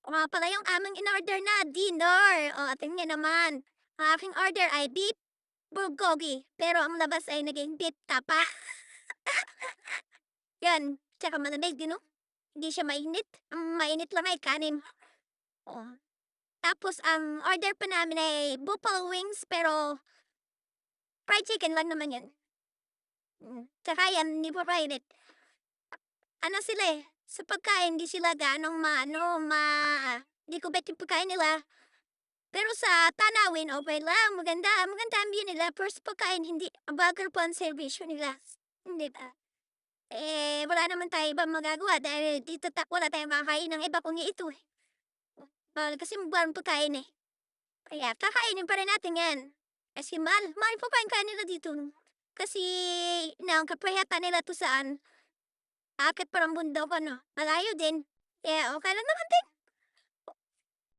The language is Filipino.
O nga pala yung aming in-order na dinner. O, tingnan naman. Ang aking order ay beef bulgogi, pero ang labas ay naging beef tapa. Yan, tsaka malamig, hindi siya mainit. Ang mainit lang ay kanin. Oo. Tapos ang order pa namin ay buffalo wings, pero fried chicken lang naman yan. Tsaka yan, hindi pa fried. Ano sila sa pagkain di sila gaanong di ko bet yung pagkain nila. Pero sa tanawin, okey lang, maganda maganda ang view nila, pero sa pagkain hindi, mabagal po ang serbisyo nila, hindi ba? Wala naman tayong ibang magagawa dahil dito wala tayong makakain ng iba kundi ito, eh. Bawal kasi magbawal ang pagkain, eh. Kaya kakainin pa rin natin 'yan. Kasi mahal mahal pa pa yung kain nila dito. Kasi inaangkat pa yata nila 'to saan, aakyat pa ng bundok ano, malayo din. Kaya okey lang naman din.